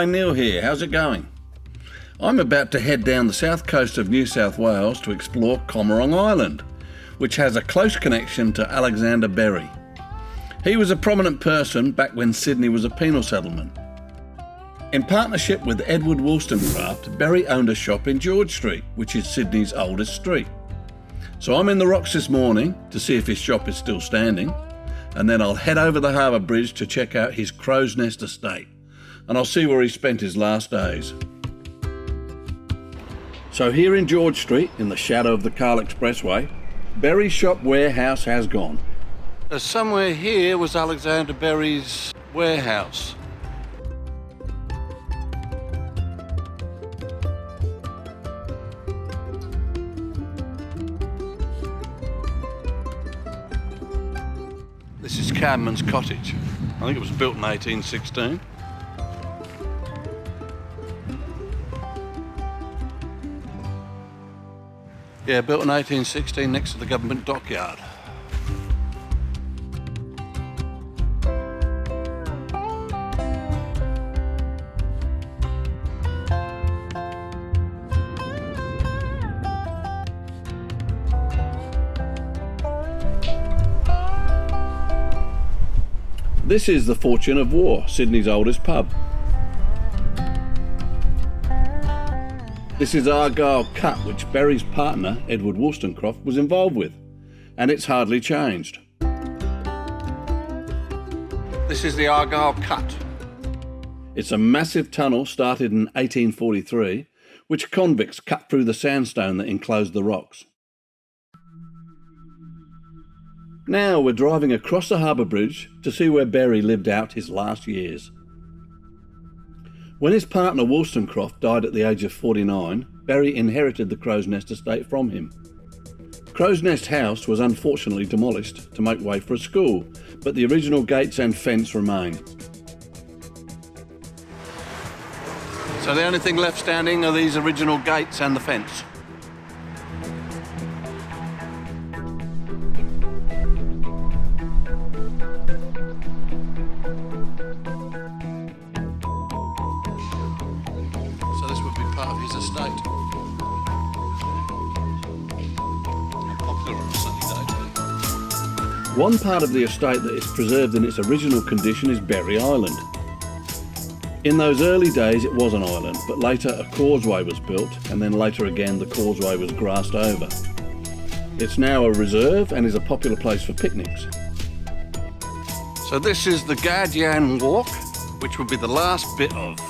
G'day, Neil here. How's it going? I'm about to head down the south coast of New South Wales to explore Comerong Island, which has a close connection to Alexander Berry. He was a prominent person back when Sydney was a penal settlement. In partnership with Edward Wollstonecraft, Berry owned a shop in George Street, which is Sydney's oldest street. So I'm in the rocks this morning to see if his shop is still standing, and then I'll head over the harbour bridge to check out his Crow's Nest estate, and I'll see where he spent his last days. So here in George Street, in the shadow of the Carl Expressway, Berry's shop warehouse has gone. Somewhere here was Alexander Berry's warehouse. This is Cadman's cottage. I think it was built in 1816. Yeah, built in 1816 next to the government dockyard. This is the Fortune of War, Sydney's oldest pub. This is Argyle Cut, which Berry's partner, Edward Wollstonecraft, was involved with, and it's hardly changed. This is the Argyle Cut. It's a massive tunnel started in 1843, which convicts cut through the sandstone that enclosed the rocks. Now we're driving across the harbour bridge to see where Berry lived out his last years. When his partner Wollstonecraft died at the age of 49, Berry inherited the Crow's Nest estate from him. Crow's Nest House was unfortunately demolished to make way for a school, but the original gates and fence remain. So the only thing left standing are these original gates and the fence. Part of his estate. Popular on a sunny day too. One part of the estate that is preserved in its original condition is Berry Island. In those early days it was an island, but later a causeway was built, and then later again the causeway was grassed over. It's now a reserve and is a popular place for picnics. So this is the Guardian Walk, which would be the last bit of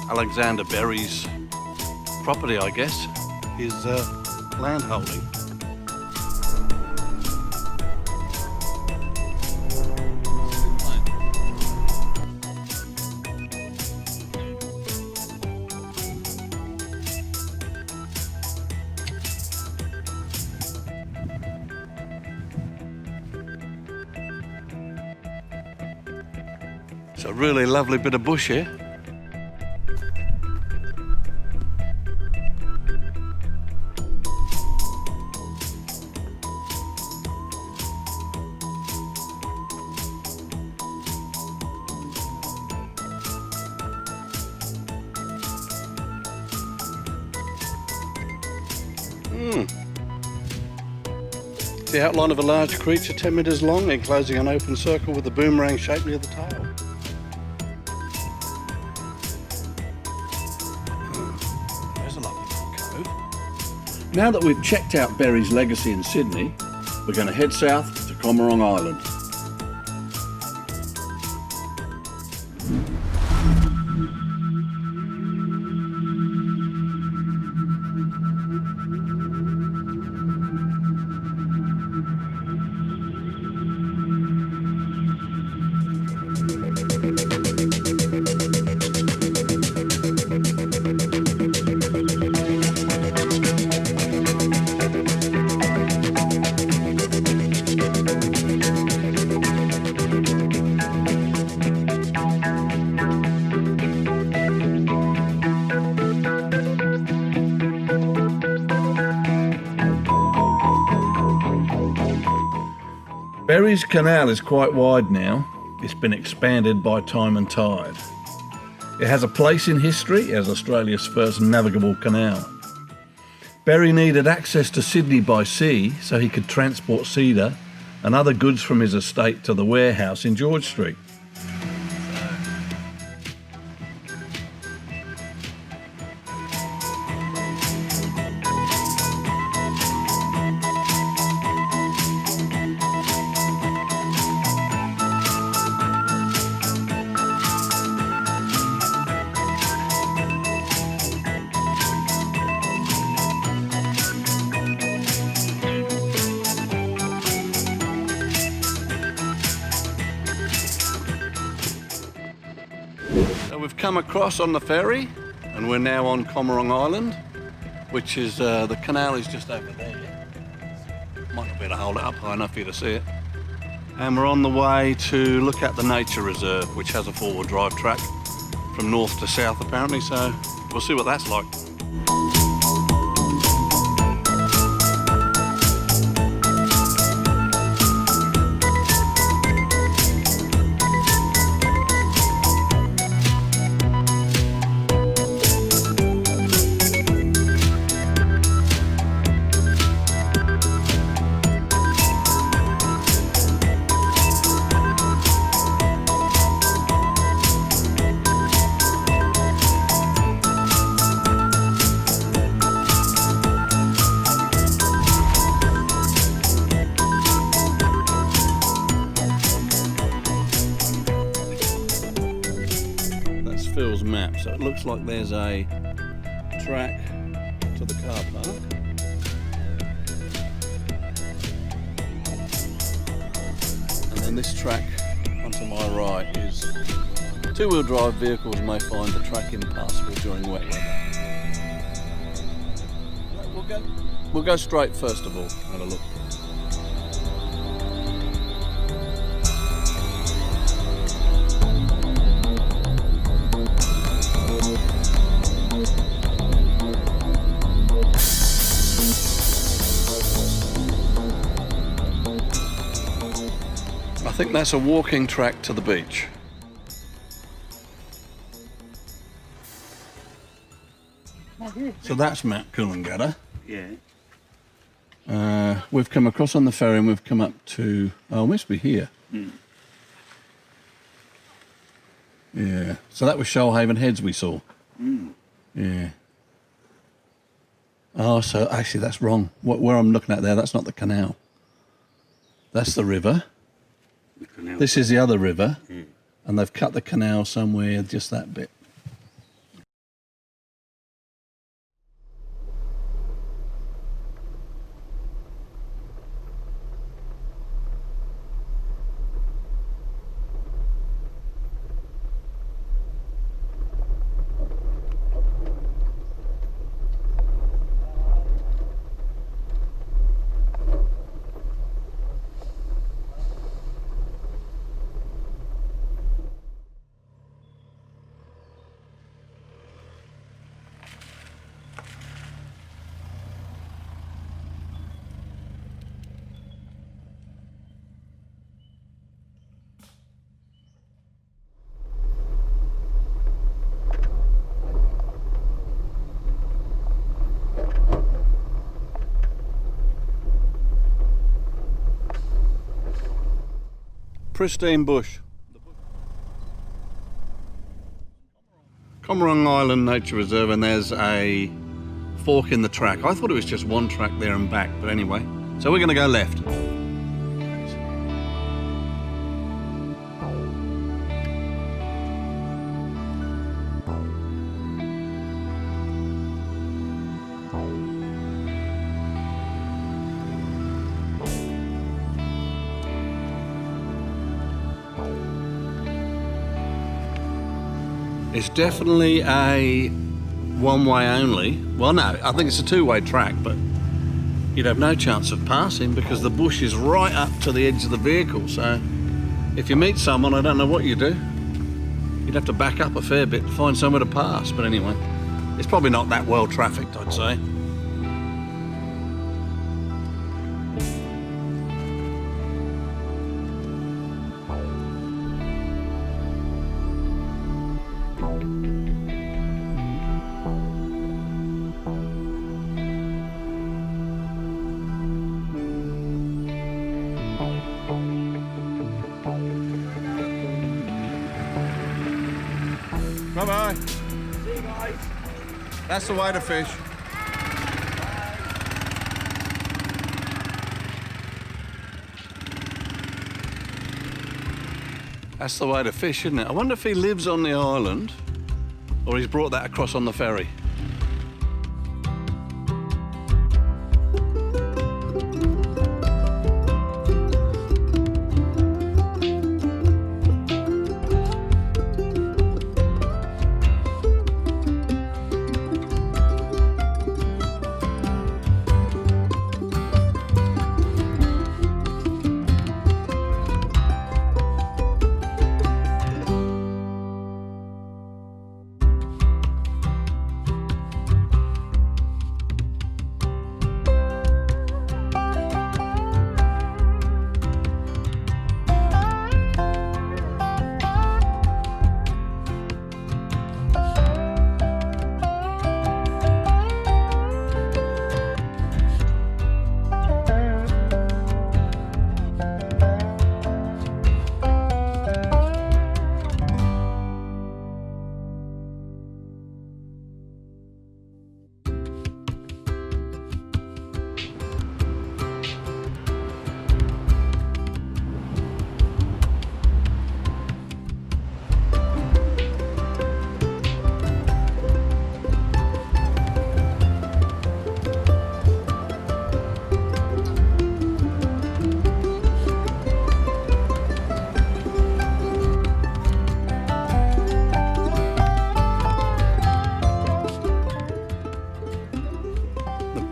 Alexander Berry's property, I guess, his land holding. It's a really lovely bit of bush here. The outline of a large creature 10 metres long, enclosing an open circle with a boomerang shape near the tail. There's a lovely cove. Now that we've checked out Berry's legacy in Sydney, we're going to head south to Comerong Island. Berry's canal is quite wide now. It's been expanded by time and tide. It has a place in history as Australia's first navigable canal. Berry needed access to Sydney by sea so he could transport cedar and other goods from his estate to the warehouse in George Street. So we've come across on the ferry and we're now on Comerong Island, which is, the canal is just over there. Might not be able to hold it up high enough for you to see it. And we're on the way to look at the nature reserve, which has a four-wheel drive track from north to south apparently, so we'll see what that's like. Phil's map, so it looks like there's a track to the car park. And then this track onto my right is two-wheel drive vehicles may find the track impassable during wet weather. We'll go straight first of all, have a look. I think that's a walking track to the beach. So that's Mount Coolangatta. Yeah. We've come across on the ferry and we've come up to, oh, it must be here. Mm. Yeah, so that was Shoalhaven Heads we saw. Mm. Yeah. Oh, so actually that's wrong. Where I'm looking at there, that's not the canal. That's the river. The canal. This is the other river, Mm. and they've cut the canal somewhere just that bit. Pristine bush. Comerong Island Nature Reserve, and there's a fork in the track. I thought it was just one track there and back, but anyway. So we're going to go left. It's definitely a one-way only. Well, no, I think it's a two-way track, but you'd have no chance of passing because the bush is right up to the edge of the vehicle. So if you meet someone, I don't know what you do. You'd have to back up a fair bit to find somewhere to pass. But anyway, it's probably not that well trafficked, I'd say. Bye-bye. See you guys. That's the way to fish. That's the way to fish, isn't it? I wonder if he lives on the island or he's brought that across on the ferry.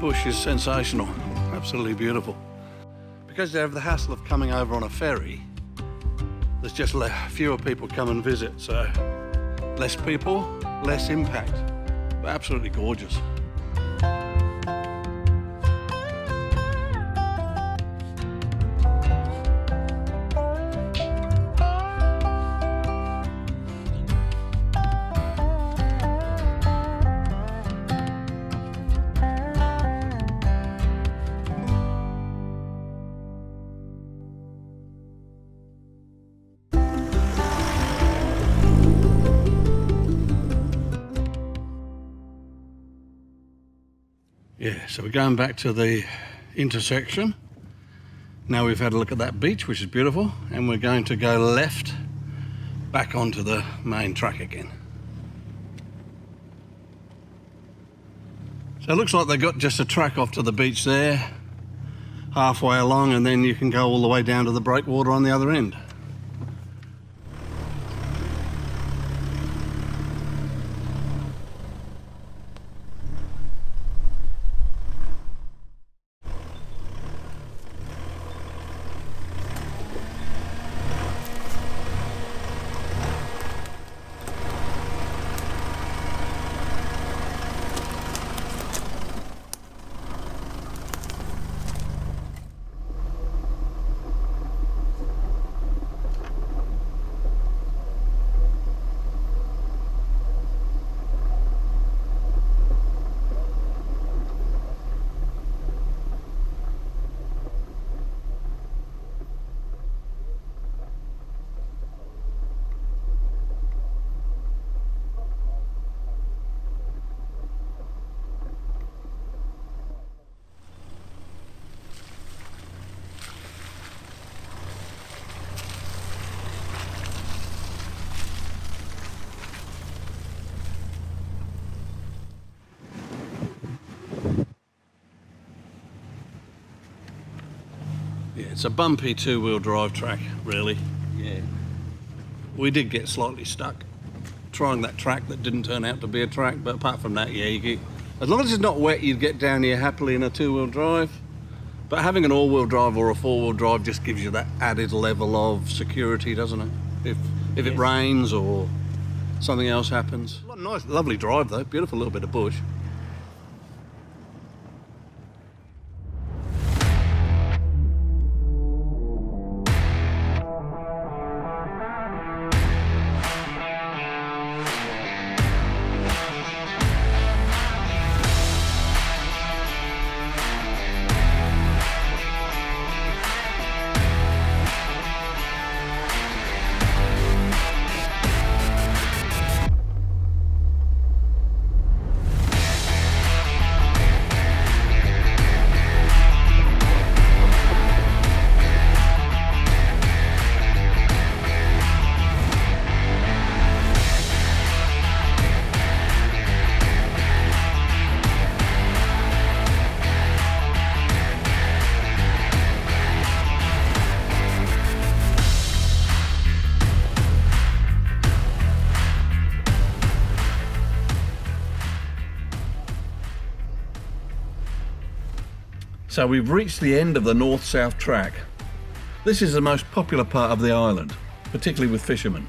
Bush is sensational, absolutely beautiful. Because they have the hassle of coming over on a ferry, there's just fewer people come and visit, so less people, less impact, but absolutely gorgeous. Yeah, so we're going back to the intersection. Now we've had a look at that beach, which is beautiful, and we're going to go left back onto the main track again. So it looks like they've got just a track off to the beach there, halfway along, and then you can go all the way down to the breakwater on the other end. Yeah, it's a bumpy two-wheel drive track, really. Yeah. We did get slightly stuck trying that track that didn't turn out to be a track, but apart from that, yeah, as long as it's not wet, you'd get down here happily in a two-wheel drive. But having an all-wheel drive or a four-wheel drive just gives you that added level of security, doesn't it? If it rains or something else happens. Nice, lovely drive though, beautiful little bit of bush. So we've reached the end of the north-south track. This is the most popular part of the island, particularly with fishermen.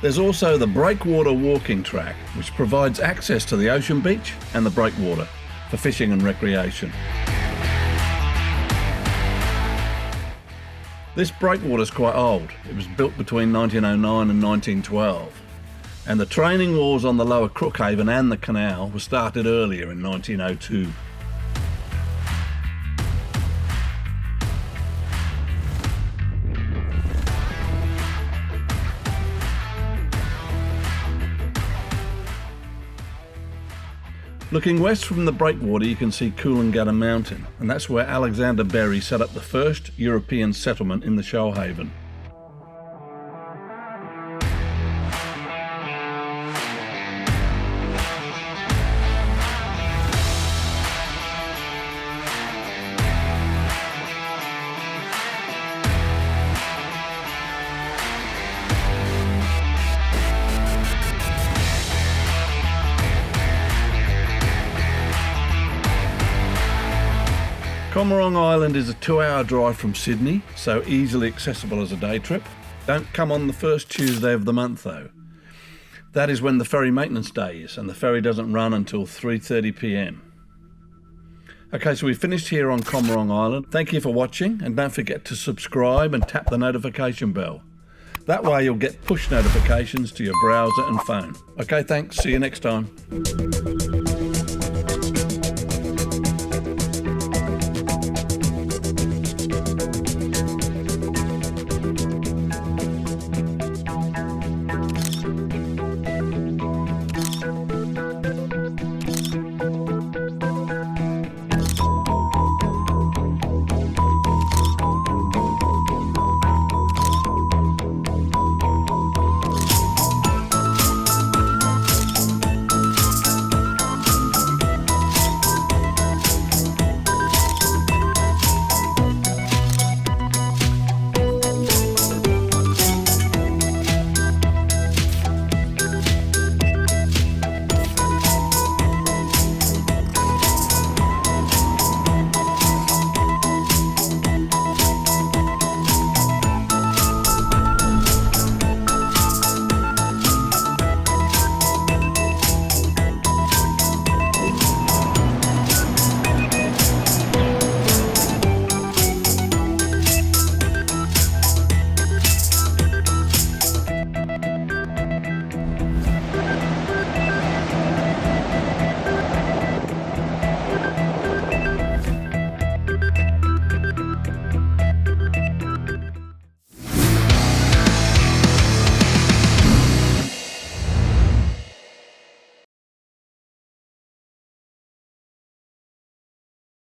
There's also the breakwater walking track, which provides access to the ocean beach and the breakwater for fishing and recreation. This breakwater is quite old. It was built between 1909 and 1912, and the training walls on the lower Crookhaven and the canal were started earlier in 1902. Looking west from the breakwater, you can see Coolangatta Mountain, and that's where Alexander Berry set up the first European settlement in the Shoalhaven. Comerong Island is a 2-hour drive from Sydney, so easily accessible as a day trip. Don't come on the first Tuesday of the month though. That is when the ferry maintenance day is, and the ferry doesn't run until 3:30 p.m. Okay, so we've finished here on Comerong Island. Thank you for watching, and don't forget to subscribe and tap the notification bell. That way you'll get push notifications to your browser and phone. Okay, thanks. See you next time.